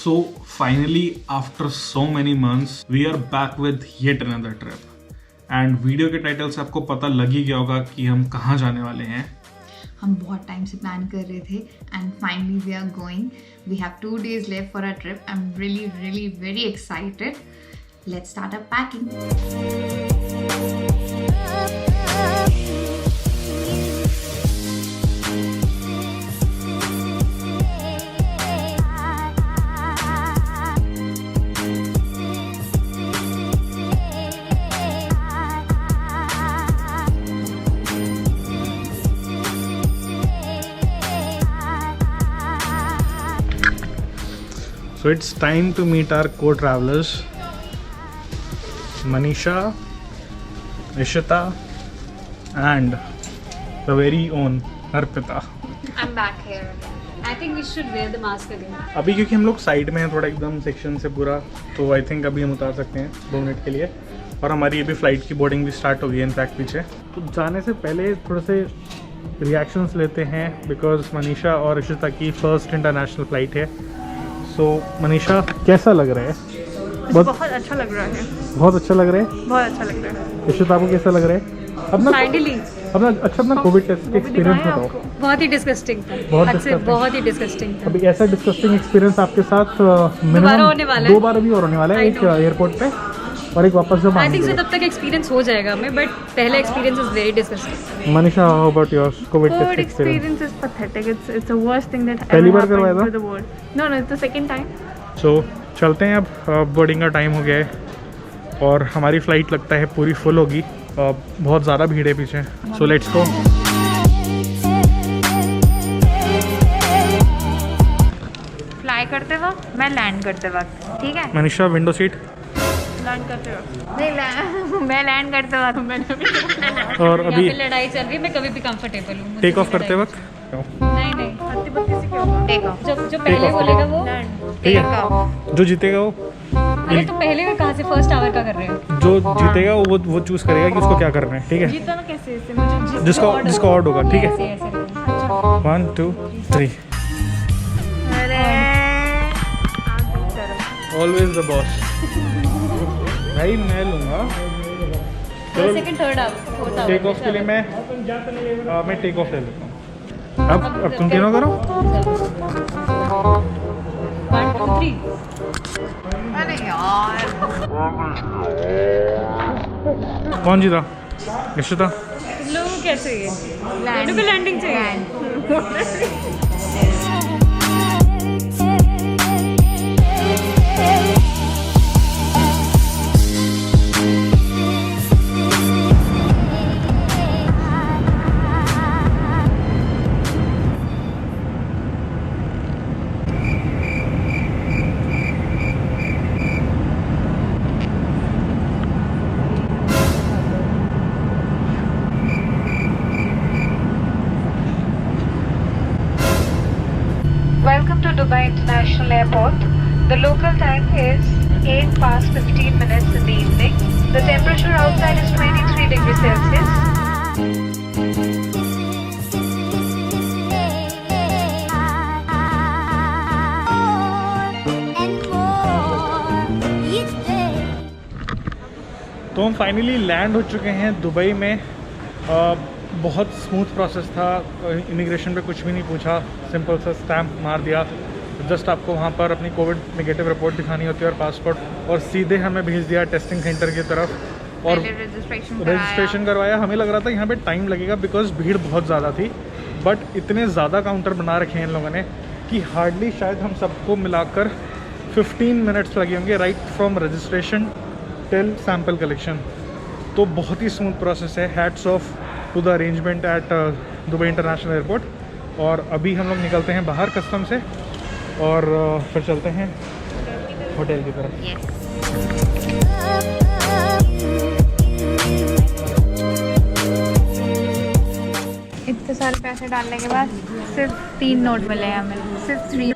So finally, after so many months, we are back with yet another trip. And video के title से आपको पता लग ही गया होगा कि हम कहाँ जाने वाले हैं. हम बहुत टाइम से प्लान कर रहे थे and finally we are going. We have 2 days left for our trip. I'm really very excited. Let's start our packing. So it's time to meet our co-travelers, Manisha, Ishita, and the very own Arpita. I'm back here. I think we should wear the mask again. अभी क्योंकि हम लोग side में हैं थोड़ा एकदम section से पूरा, तो आई थिंक अभी हम उतार सकते हैं 2 मिनट के लिए. और हमारी अभी फ्लाइट की बोर्डिंग भी स्टार्ट हो गई है इनफैक्ट पीछे. तो जाने से पहले थोड़े से रिएक्शंस लेते हैं बिकॉज मनीषा और इशिता की फर्स्ट इंटरनेशनल फ्लाइट है. सो मनीषा कैसा लग रहा है? बहुत अच्छा लग रहा है. बहुत अच्छा लग रहा है. बहुत अच्छा लग रहा है. इशिता आपको कैसा लग रहा है? अपना कोविड टेस्ट का एक्सपीरियंस बताओ. बहुत ही डिस्गस्टिंग था. बहुत ही डिस्गस्टिंग था. अभी ऐसा डिस्गस्टिंग एक्सपीरियंस आपके साथ दोबारा होने वाला है. 2 बार अभी और होने वाला है. एक एयरपोर्ट पे और एक वापस जब आई थिंक सो तब तक एक्सपीरियंस हो जाएगा हमें, बट पहला experience is very disgusting. Manisha, how about your covid test COVID experience? experience is pathetic. It's the worst thing that पहली ever बार करवाया happened था? to the world. No, it's the second time. सो चलते हैं. अब बोर्डिंग का time हो गया है और हमारी फ़्लाइट लगता है पूरी फुल होगी. बहुत ज़्यादा भीड़ है पीछे. So let's go. फ्लाई करते वक्त, मैं लैंड करते वक्त, ठीक है? मनीषा विंडो सीट लैंड करते वक्त नहीं, मैं लैंड करते वक्त मैंने और यहाँ अभी पे लड़ाई चल रही है. मैं कभी भी कंफर्टेबल हूँ. टेक ऑफ करते वक्त नहीं हत्ती बत्ती से क्या होगा? Take off. जो पहले बोलेगा वो. ठीक है. जो जीतेगा वो अरे तो पहले में कहाँ से फर्स्ट आवर का कर रहे हैं? जो जीतेगा वो चूज करेगा कि उसको क्या करना है. ठीक है. जीतना कैसे? इससे मुझे जिसको ऑर्डर होगा. ठीक है. ऐसे ऐसे 1 2 3. अरे ऑलवेज द बॉस. भाई मैं लूँगा. Second third hour fourth hour. Take off के लिए मैं टेक ऑफ ले लेता हूँ. अब तुम तीनों करो. 1 2 3. अरे यार कौन जीता? इशिता. लोगों को क्या चाहिए? लैंडिंग को लैंडिंग चाहिए. Welcome to Dubai International Airport. The local time is 8 past 15 minutes in the evening. The temperature outside is 23 degrees Celsius. तो हम फाइनली लैंड हो चुके हैं दुबई में. बहुत स्मूथ प्रोसेस था. इमिग्रेशन पे कुछ भी नहीं पूछा, सिंपल सा स्टैम्प मार दिया. जस्ट आपको वहाँ पर अपनी कोविड नेगेटिव रिपोर्ट दिखानी होती है और पासपोर्ट, और सीधे हमें भेज दिया टेस्टिंग सेंटर की तरफ. और रजिस्ट्रेशन करवाया. हमें लग रहा था यहाँ पे टाइम लगेगा बिकॉज भीड़ बहुत ज़्यादा थी, बट इतने ज़्यादा काउंटर बना रखे हैं इन लोगों ने कि हार्डली शायद हम सबको मिलाकर 15 मिनट्स लगे होंगे right from registration till sample collection. तो बहुत ही स्मूथ प्रोसेस है. Hats off to the arrangement at Dubai International Airport. और अभी हम लोग निकलते हैं बाहर कस्टम से और फिर चलते हैं होटल की तरफ. इतने सारे पैसे डालने के बाद सिर्फ 3 नोट मिले हैं हमें. सिर्फ 3.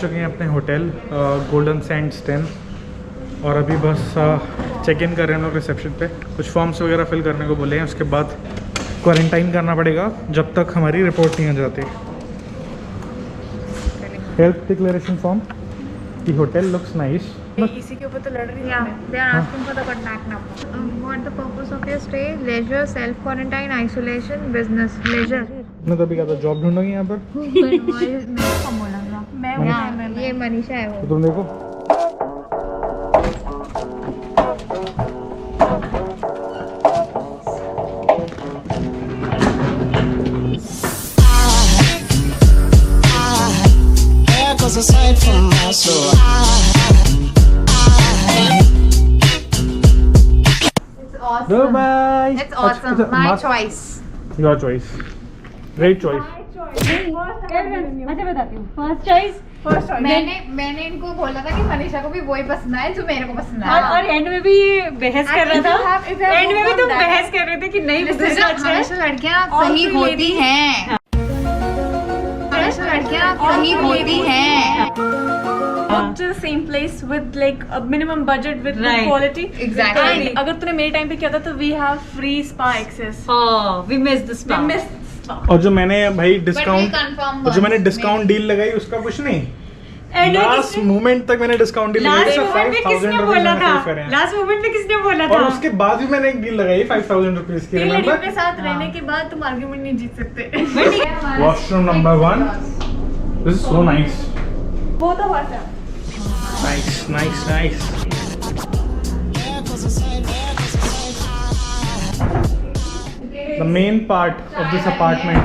चुके हैं अपने होटल गोल्डन सैंड्स 10 और अभी बस चेक इन कर रहे हैं लोग रिसेप्शन पे। कुछ फॉर्म्स वगैरह फिल करने को बोले हैं, उसके बाद क्वारंटाइन करना पड़ेगा जब तक हमारी रिपोर्ट नहीं आ जाती। Health declaration form. The hotel looks nice. इसी के ऊपर तो लड़ रही है। Yeah, they are asking for the contact number. What the purpose of your stay? Leisure, self quarantine, isolation, business. Leisure. मैं तो अभी क्या था, जॉब ढूंढोगी यहाँ पर? मैं कम बोलूँगा। मैं ये मनीषा है वो। तो तुम देखो aside from my soul. It's awesome. Dubai. It's awesome. My choice. Your choice. Great choice. अच्छा बताती हूँ। फर्स्ट चॉइस मैंने इनको बोला था कि मनीषा को भी वही पसंद है जो मेरे को पसंद है। और एंड में भी बहस कर रहा था। एंड में भी तुम बहस कर रहे थे कि नहीं दूसरा अच्छा है। हमेशा लड़कियाँ सही होती हैं। हमेशा लड़कियाँ सही होती हैं। to the same place with like a minimum budget with good Right. quality. Exactly. And अगर तूने मेरे टाइम पे किया था तो we have free spa access. Oh, we missed the spa. We missed spa. और जो मैंने भाई But we डिस्काउंट confirm और जो मैंने once. डिस्काउंट डील लगाई उसका कुछ नहीं। And लास्ट मोमेंट तक मैंने डिस्काउंट डील लगाई। लास्ट सिर्फ मोमेंट में 5000 किसने रुपीज बोला मैंने था? save करे हैं। लास्ट मोमेंट में किसने बोला और था? उसके बाद भी मैंने एक डील लगाई 5000 रुपीज की। तेरी लड़कियों के रिमेंबर? साथ रहने के बाद तुम आर्ग्यूमेंट नहीं जीत सकते। Washroom number 1। This is so nice. वो तो बात है। Nice nice nice. The main part of this apartment,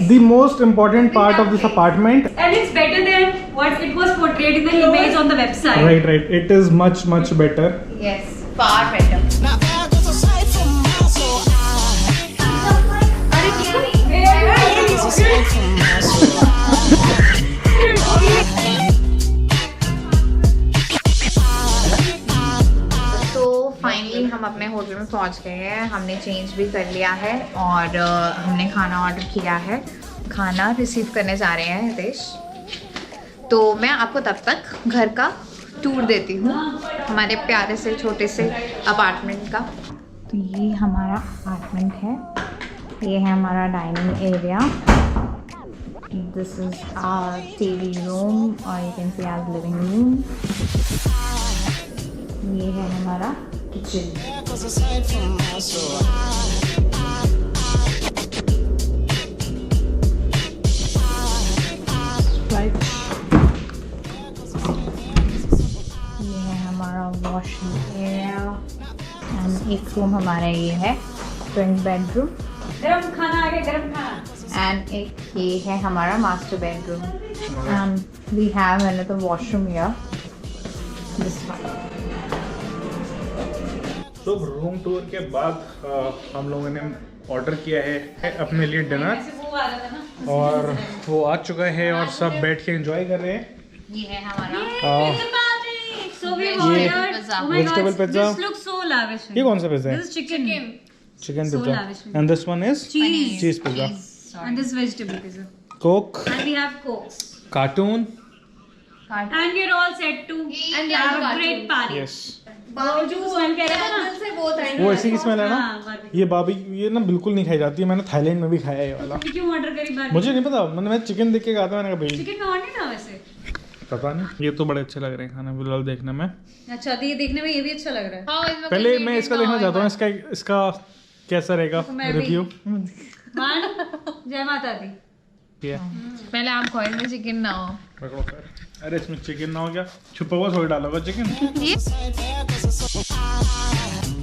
the most important part of this apartment. And it's better than what it was portrayed in the image on the website. Right. It is much better. Yes, far better. Now there goes aside from my soul. Aside from my soul. तो finally हम अपने hotel में पहुंच गए हैं। हमने change भी कर लिया है और हमने खाना ऑर्डर किया है। खाना रिसीव करने जा रहे हैं हितेश। तो मैं आपको तब तक घर का टूर देती हूँ, हमारे प्यारे से छोटे से अपार्टमेंट का। तो ये हमारा अपार्टमेंट है, ये है हमारा dining area, this is our TV room और you can see our living room. ये है हमारा kitchen. Goes aside from my soul. ये है हमारा वॉशिंग एरिया एंड एक रूम हमारा ये है ट्विन बेडरूम गरम खाना आ गया, गरम खाना। एंड एक ये है हमारा master bedroom and we have another washroom here this one. तो रूम टूर के बाद हम लोगों ने ऑर्डर किया है अपने लिए डिनर वो आ रहा था ना। और वो आ चुका है और सब बैठ के एंजॉय कर रहे हैं। ये है हमारा So we Vegetable ordered. pizza. Oh my Vegetable God, pizza. this looks so lavish. ये कौन सा पिज्जा है? This is chicken. Chicken So pizza lavish. And this one is Cheese. चीज pizza. And this vegetable pizza. Coke, And we have cokes. Cartoon. And we're all set to and have a great party. Yes जो smell कह रहा था ना। वो ऐसी की smell है ना। हाँ, barbecue. ये बाबी ये ना बिल्कुल नहीं खाई जाती है। मैंने थाईलैंड में भी खाया है ये वाला। तुमने क्यों ऑर्डर करी बार? मुझे नहीं पता, मैं चिकन देख के कहा था, मैंने कहा भाई चिकन में और नहीं था वैसे। पता नहीं। ये तो बड़े अच्छे लग रहे हैं खाने फिलहाल देखने में। अच्छा तो ये देखने में ये भी अच्छा लग रहा है। पहले मैं इसका देखना चाहता हूँ, इसका कैसा रहेगा मैं भी। रिव्यू। मान जय माता दी। पहले आप खोए में चिकन ना हो। पकड़ो सर। अरे इसमें चिकन ना हो क्या? छुपा हुआ थोड़ी डालोगा chicken. Aside there goes aside.